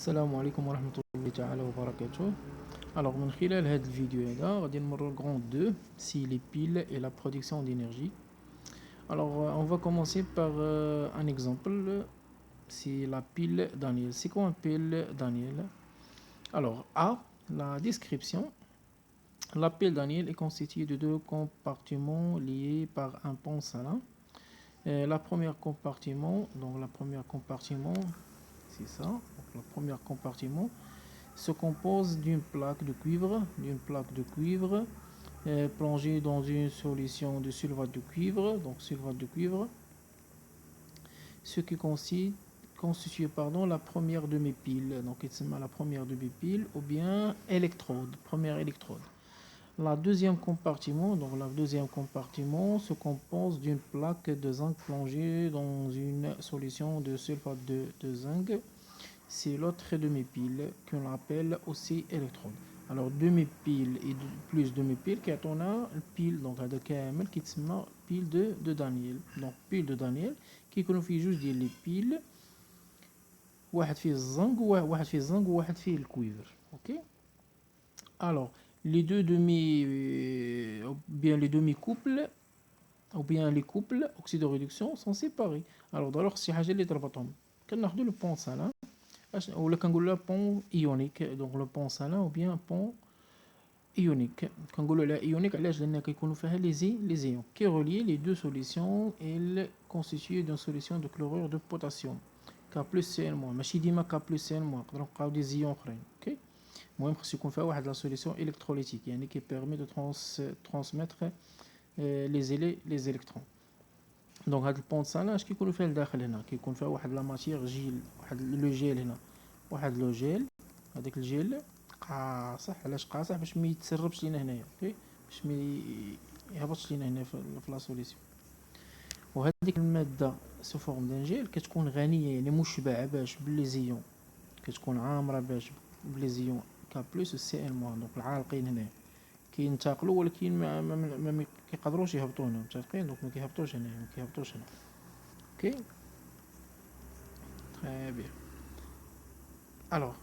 السلام عليكم ورحمة الله تعالى وبركاته. Alors, من خلال هذا الفيديو هذا غادي نمروا grand 2 si les piles et la production d'énergie. Alors, on va commencer par un exemple. C'est la pile Daniel. C'est quoi une pile Daniel? Alors, A, la description. La pile Daniel est constituée de deux compartiments liés par un pont salin. La première compartiment, c'est ça. Donc, le premier compartiment se compose d'une plaque de cuivre plongée dans une solution de sulfate de cuivre, ce qui constitue la première demi-pile, donc la première demi-pile ou bien première électrode. La deuxième compartiment se compose d'une plaque de zinc plongée dans une solution de sulfate de zinc. C'est l'autre demi-pile qu'on appelle aussi électrode. Alors demi-pile et plus demi-pile qui on a pile donc هذا كامل كيتسمى pile de Daniel. Donc pile de Daniel كيكونوا فيه جوج ديال لي بيل واحد فيه الزنك وواحد فيه الكويفر. OK. Alors les deux demi-couples ou bien les couples oxydoréduction sont séparés. Alors d'abord شي حاجه اللي تربطهم كناخذوا لو بون سالين ولا كنقولوا بون ايونيك. دونك لو بون سالين او بيان بون ايونيك كنقولوا عليها ايونيك علاش لان كيكونوا فيها لي زيون كي رولي لي دو سوليسيون ال كونستيتيي دون سوليسيون دو كلورور دو بوتاسيوم كا بلس سي ان موان ماشي ديما كا بلس سي ان موان نقدروا نلقاو دي زيون اخرين. اوكي المهم خص يكون فيها واحد لا سوليسيون الكتروليتيك يعني كي بيرمي دو ترانسميتر لي زيليكترون. دونك هاد البون سالين اش كيكونوا فيها لداخل هنا كيكون فيها واحد لا ماتيير جيل واحد لو جيل هنا واحد لو جيل هذاك الجيل قاصح. علاش قاصح؟ باش ما يتسربش لينا هنايا. اوكي باش ما يهبطش لينا هنا في لا سوليسيون. وهذيك الماده سو فورم دان جيل كتكون غنيه يعني مشبعه باش بلي زيون كتكون عامره باش بلي زيون كا بلس سي ان موان. دونك العالقين هنا كينتقلوا ولكن ما كيقدروش يهبطوا هنا متفقين. دونك ما كيهبطوش هنا اوكي très bien. Alors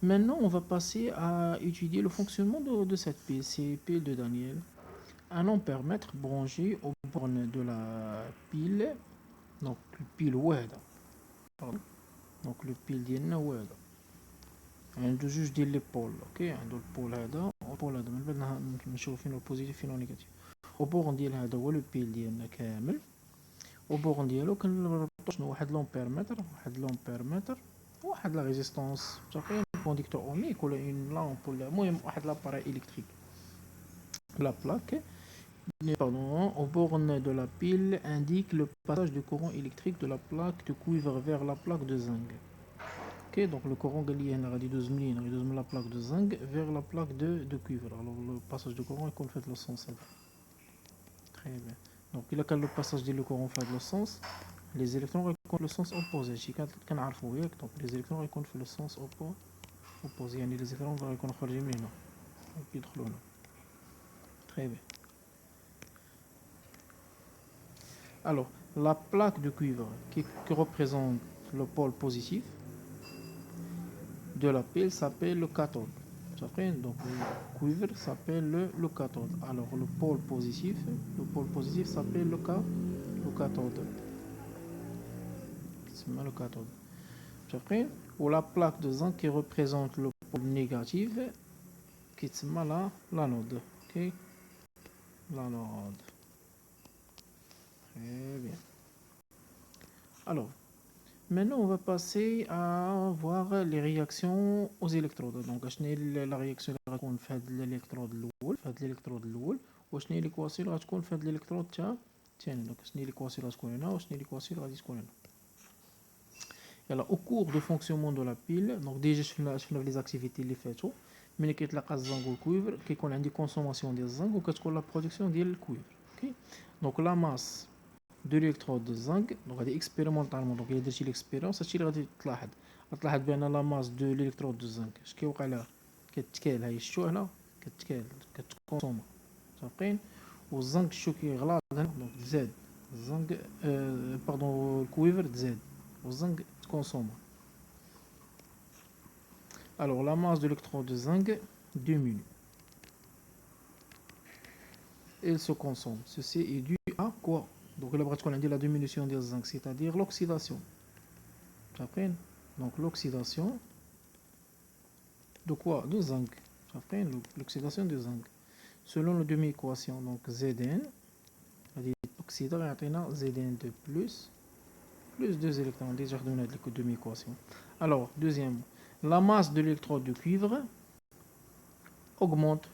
maintenant, on va passer à étudier le fonctionnement de cette pile. C'est pile de Daniel. Un ampèremètre branché aux bornes de la pile. Donc, le pile واحدة. Donc, le pile ديالنا واحدة. عنده جوج ديال لي بول. اوكي عنده البول هذا والبول هذا. من بعد نشوف فين البوزيتيف فين النيجاتيف. وبورن ديال هذا هو لو بيل ديالنا كامل. وبورن ديالو كنربطو شنو واحد لومبيرمتر واحد لا ريزيستانس متفقين كونديكتور اوميك ولا اون لامب ولا المهم واحد لاباري الكتريك. La plaque au borne de la pile indique le passage du courant électrique de la plaque de cuivre vers la plaque de zinc. Ok, donc le courant غادي هنا غادي يدوز من la plaque de zinc vers la plaque de cuivre. Alors le passage du courant يكون في هذا السونس هذا. Très bien. Donc il a كان le passage ديال le courant في هذا السونس les électrons غيكون le sens opposé. شي كنعرفوا ياك. donc les électrons غيكون في le sens opposé يعني les électrons غيكونوا خارجين من هنا وكيدخلوا هنا. Très bien. Alors, la plaque de cuivre qui représente le pôle positif de la pile s'appelle le cathode. Donc, le cuivre s'appelle le cathode. Alors, le pôle positif s'appelle le cathode. C'est le cathode. Ou la plaque de zinc qui représente le pôle négatif qui est l'anode. Okay? L'anode. Très bien. Alors, maintenant on va passer à voir les réactions aux électrodes. Donc, la réaction اللي غتكون في هذا الالكترود الاول وشنو هي ليكواسيون اللي غتكون في هذا الالكترود الثاني. دونك شنو هي ليكواسيون اللي غتكون هنا وشنو هي ليكواسيون اللي غادي تكون هنا. يلا au cours de fonctionnement de la pile. Donc déjà شفنا في لي زاكتيفيتي اللي فاتوا ملي كيتلاقى الزنك والكويفر كيكون عندي كونسوماسيون ديال الزنك وكتكون لا برودكسيون ديال الكويفر. اوكي دونك لا ماس de l'électrode de zinc. Donc expérimentalement donc il درتي l'expérience هادشي اللي غادي تلاحظ بان لا ماس دو l'électrode de zinc اش كيوقع لها كتكال. هاي شفتوها هنا كتكال كتكونسوم متفقين. والزنك شتو كيغلاض هنا دونك تزاد الزنك باردون الكويفر تزاد والزنك تكونسوم. Alors, la masse de l'électrode de zinc diminue. Elle se consomme. Ceci est dû à quoi? Donc, là, on a dit la diminution du zinc, c'est-à-dire l'oxydation. Donc, l'oxydation de quoi? De zinc. L'oxydation de zinc. Selon la demi-équation, donc Zn, c'est-à-dire l'oxydant est Zn de plus 2 électrons. Déjà, on a la demi-équation. Alors, deuxième, la masse de l'électrode de cuivre augmente.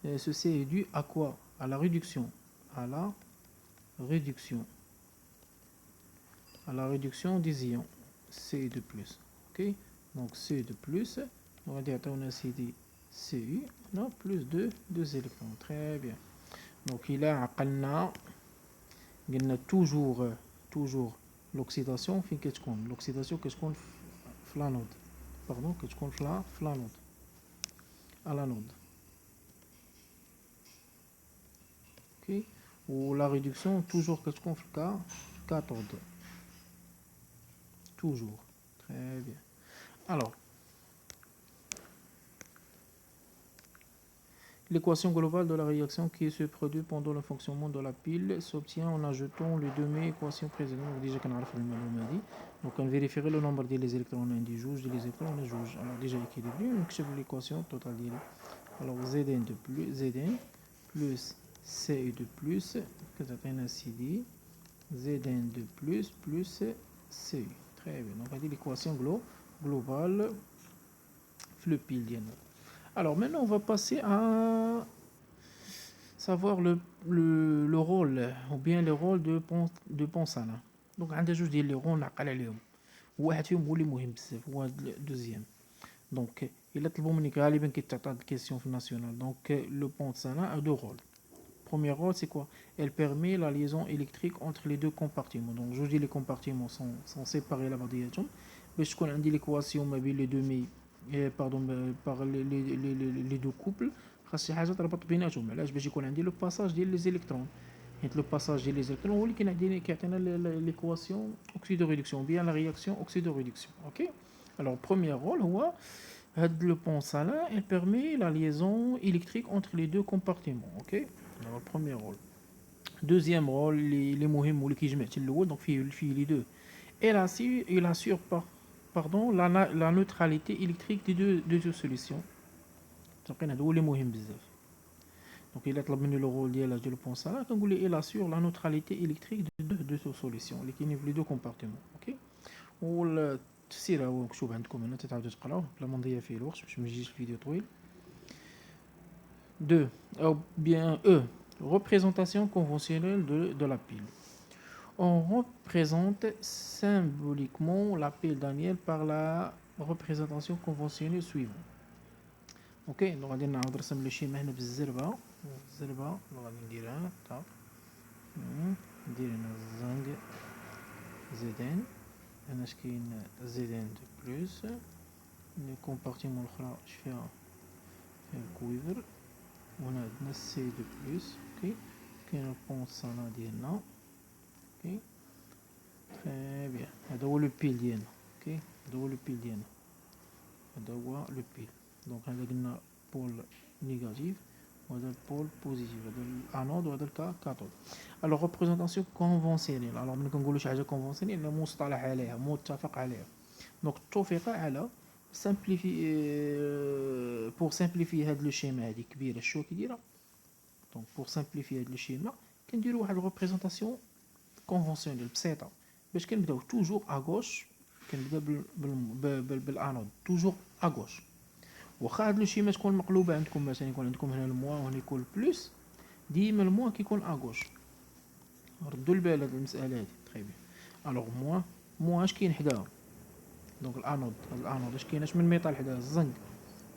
Et ceci est dû à quoi? À la réduction. À la réduction. À la réduction des ions. C de plus. Ok? Donc C de plus. On va dire qu'on a CD CU. Non, plus de 2 électrons. Très bien. Donc il a toujours l'oxydation. L'oxydation que je compte flanode. Pardon, que je compte flanode. À l'anode. Ok? Ou la réduction, toujours que je compte cathode. Toujours. Très bien. Alors, l'équation globale de la réaction qui se produit pendant le fonctionnement de la pile s'obtient en ajoutant les demi-équations précédentes. Donc, déjà, on a dit. Donc, on vérifierait le nombre des électrons. On a dit juge, des électrons, on a juge. Alors, déjà équilibré, on cherche l'équation totale. Alors, Zn de plus, Zn plus Ci de plus, que ça fait un CD, Zn de plus Ci. Très bien. Donc, on a dit l'équation globale, le pile. Alors, maintenant, on va passer à savoir le rôle ou bien le rôle de Ponsana. Donc عندنا جوج ديال لي رول نعقل عليهم واحد فيهم هو اللي مهم بزاف هو الدوزيام دونك الا طلبوا منك غالبا كيتعطى هاد الكيسيون في الناسيونال دونك لو بونسانا a deux rôles. Premier rôle, c'est quoi? Elle permet la liaison électrique entre les deux compartiments. Donc, je dis les compartiments sont séparés là-bas. Mais je connais l'équation les deux pardon, par les deux couples. خاص شي حاجه تربط بيناتهم علاش باش يكون عندي لو باساج ديال لي زيليكترون حيت لو باساج ديال لي زيليكترون هو اللي كيعطينا ليكواسيون اوكسيدو ريدكسيون بيان لا رياكسيون اوكسيدو ريدكسيون اوكي alors premier rôle هو le pont là elle permet la liaison électrique entre les deux compartiments ok alors premier rôle deuxième rôle les مهم واللي كيجمع حتى الاول donc فيه les deux il assure pardon la neutralité électrique des deux solutions تلقينا هذا هو اللي مهم بزاف donc il a طلب le rôle ديال le pont là كنقول il assure la neutralité électrique de deux solutions اللي كاينين في les deux compartiments ok والتفسير هو مكتوب عندكم هنا تتعاودوا تقراوه بلا ما نضيع فيه الوقت باش ما يجيش الفيديو طويل 2 ou bien E représentation conventionnelle de la pile. On représente symboliquement la pile Daniel par la représentation conventionnelle suivante. Ok, donc غادي نعاود نرسم لي شيما هنا بالزربه غادي نديرها طاب ندير هنا الزنق زدان هنا اش كاين زدان دو بلس لي كومبارتيمون الاخرى اش فيها الكويفر وهنا عندنا سي دو بلس اوكي كاين البونسانا ديالنا اوكي تري بيان هذا هو لو بيل ديالنا اوكي هذا هو لو بيل ديالنا هذا هو لو بيل دونك هذا قلنا بول نيجاتيف وهذا البول بوزيتيف هذا الانود وهذا الكاثود الوغ ريبريزونطاسيون كونفونسيونيل الوغ ملي كنقولوا شي حاجه كونفونسيونيل مصطلح عليها متفق عليها دونك اتفق على pour simplifier هاد لو شيما هادي كبيره شو كيديرها دونك pour simplifier هاد لو شيما كنديروا واحد ريبريزونطاسيون كونفونسيونيل بسيطه باش كنبداو توجور ا غوش كنبدا بالانود توجور ا غوش واخا هاد لو شيما تكون مقلوبه عندكم مثلا يكون عندكم هنا الموا وهنا يكون بلس ديما الموا كيكون ا غوش ردوا البال هاد المساله هادي تري بيان الوغ موا اش كاين حداها دونك الانود اش كاين اش من ميطال حداه الزنك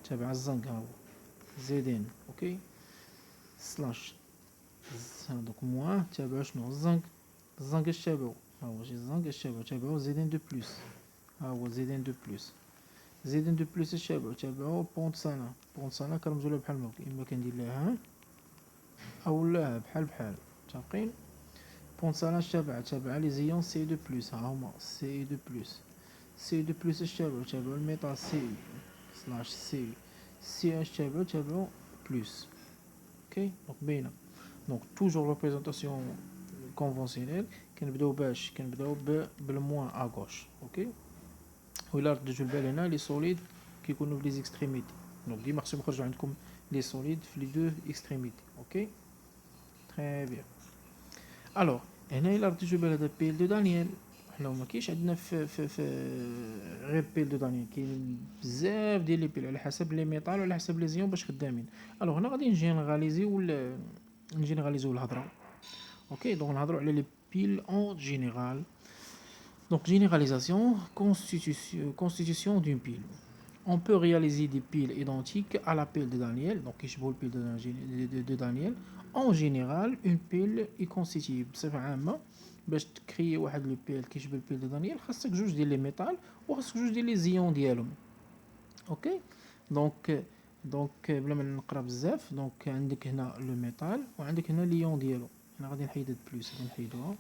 تابع الزنك ها هو زيدين اوكي سلاش دونك موان تابعو شنو الزنك اش تابعو ها هو شي الزنك اش تابعو زيدين دو بلس ها هو زيدين دو بلس اش تابعو بونطسانا كنرمزو لها بحال هكا اما كندير لها او لا بحال متفقين بونطسانا اش تابع لي زيون سي دو بلس ها هما سي دو بلس C2 plus le métal Cu slash Cu C1 plus. Ok, donc bien. Donc toujours représentation conventionnelle. كنبداو بالموان à gauche. Ok. وإلا رديتو البال هنا لي سوليد كيكونوا في لي زيكستريميتي. دونك ديما خصهم يخرجوا عندكم لي سوليد في لي دو اكستريميتي. اوكي تري بيان. الوغ هنا إلا رديتو البال هذا بيل دو دانيال، حنا ما كاينش عندنا في غير بيل دو دانيال، كاين بزاف ديال لي بيل على حسب لي ميطال وعلى حسب لي زيون باش خدامين. الوغ هنا غادي نجينيراليزيو الهضره. اوكي دونك نهضروا على لي بيل اون جينيرال. Donc généralisation, constitution d'une pile. On peut réaliser des piles identiques à la pile de Daniel, donc qui est le pile de Daniel. En général, une pile est constituée بصفة عامة باش تكري واحد لو بيل كيشبه البيل دو دانيال خاصك جوج ديال لي ميتال وخاصك جوج ديال لي زيون ديالهم. اوكي دونك بلا ما نقرا بزاف، دونك عندك هنا لو ميتال وعندك هنا ليون ديالو. هنا غادي نحيد هاد بلوس، غادي نحيدوها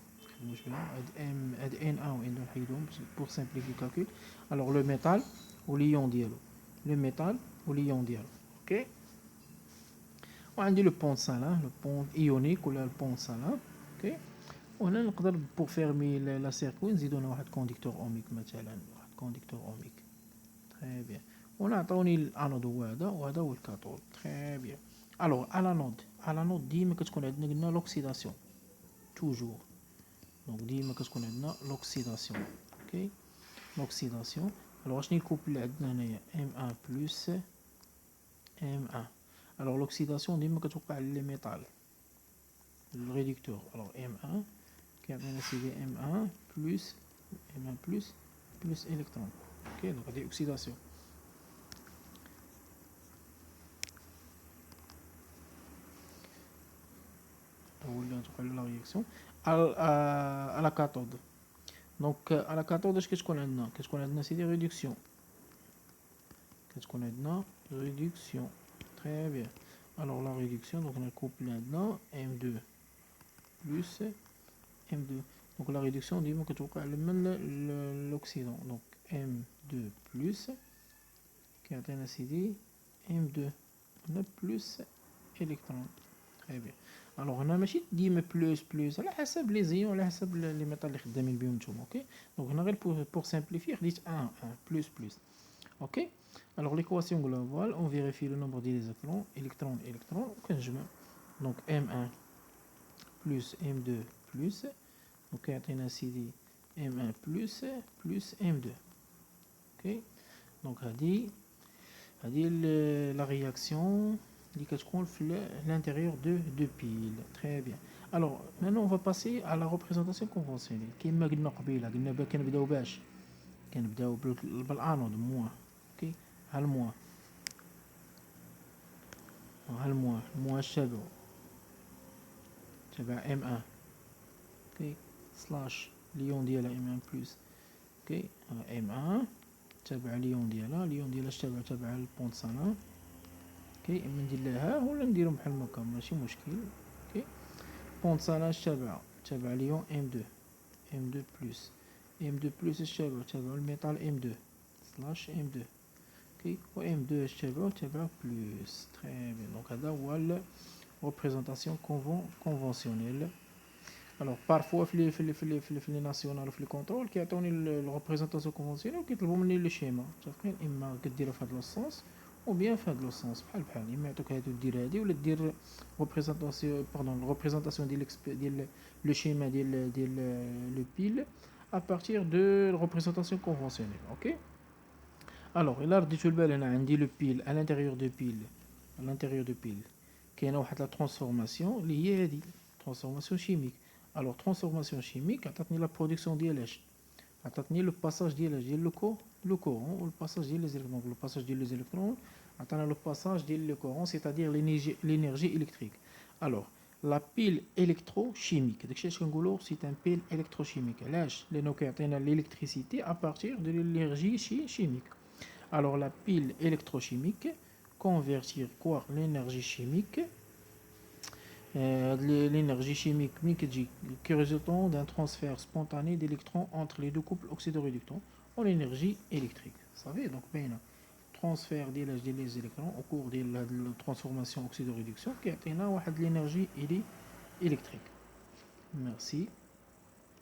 مش بلا هاد ان ان و ان نحيدهم pour simplifier le calcul. Alors le métal ou l'ion ديالو، le métal ou l'ion ديالو. اوكي وعندي لو بون سالين، لو بون ايونيك ولا البون سالين. اوكي وهنا نقدر بور فيرمي لا سيركوي نزيدو هنا واحد كونديكتور اوميك مثلا، واحد كونديكتور اوميك. تري بيان. وهنا عطاوني الانود هو هذا وهذا هو الكاثود. تري بيان. الوغ على نود ديما كتكون عندنا قلنا لوكسيداسيون توجور. دونك ديما كتكون عندنا لوكسيداسيون. اوكي l'oxydation. Alors شنو الكوبل اللي عندنا هنايا M1 plus M1. alors l'oxydation ديما كتوقع على لي ميتال الريدكتور. alors M1 كيعطينا سيدي M1 plus électron. اوكي دونك هادي اوكسيداسيون. هو اللي غتوقع له لا رياكسيون à la cathode. دونك على كاثود اش كتكون عندنا سيدي ريدكسيون. تري بيان. الوغ لا ريدكسيون دونك نكوبل عندنا M2 plus M2. دونك لا ريدكسيون ديما كتوقع من لوكسيدون. دونك M2 plus كيعطينا سيدي M2 هنا بلس الكترون. تري بيان. الوغ هنا ماشي ديما بلوس على حسب لي زيون على حسب لي ميطال اللي خدامين بهم نتوما. اوكي دونك هنا غير بور سامبليفي خديت 1 بلس. اوكي الوغ ليكواسيون غلوبال اون فيريفي لو نومبر ديال لي الكترون وكنجمع. دونك M1 plus M2 plus دونك كيعطينا سيدي M1 plus M2. اوكي دونك هادي لا رياكسيون اللي كتكون في l'intérieur de piles. Très bien. Alors maintenant on va passer à la représentation conventionnelle. كما قلنا قبيله قلنا كنبداو بالانود موان. اوكي ها الموان الشابه تبع M1. اوكي سلاش ليون ديالها M1 بلس. اوكي M1 تبع ليون ديالها تبع البونت سالين. اوكي اما ندير لها ولا نديرهم بحال هكا ماشي مشكل. اوكي بونت سالين تبع ليون M2 بلس. M2 بلس تبع الميتال M2 سلاش M2. اوكي و M2 تبع بلس. تري بيان. دونك هذا هو لا ريبريزونطاسيون كونفونسيونيل. الوغ بارفوا في لي ناسيونال وفي لي كونترول كيعطوني الريبريزونطاسيون كونفونسيونيل وكيطلبوا مني لي شيما متفقين، اما كديرها في هذا لو سونس او بيان في هذا لو سونس بحال اما يعطوك هادو دير هادي ولا دير ريبريزونطاسيون ديال لو شيما ديال لو بيل à partir de représentation conventionnelle. Ok. Alors il a رديتو البال هنا عندي لو بيل à l'intérieur de pile كاينه واحد لا ترانسفورماسيون اللي هي هادي ترانسفورماسيون شيميك. الوغ ترانسفورماسيون شيميك عطاتني لا برودكسيون ديالاش، عطاتني لو باساج ديال لو كورون والباساج ديال لي زيلكترون. لو باساج ديال لي زيلكترون عطانا لو باساج ديال لو كورون c'est-à-dire l'énergie électrique. alors la pile électrochimique داكشي اش كنقولوا سي ان بيل électrochimique. علاش؟ لانه كيعطينا l'électricité à partir de l'énergie chimique. alors la pile électrochimique convertir quoi l'énergie chimique l'énergie chimique qui résultant d'un transfert spontané d'électrons entre les deux couples oxydoréductants en énergie électrique. Vous savez, donc, ben, transfert des électrons au cours de la transformation oxydoréduction qui a l'énergie électrique. Merci.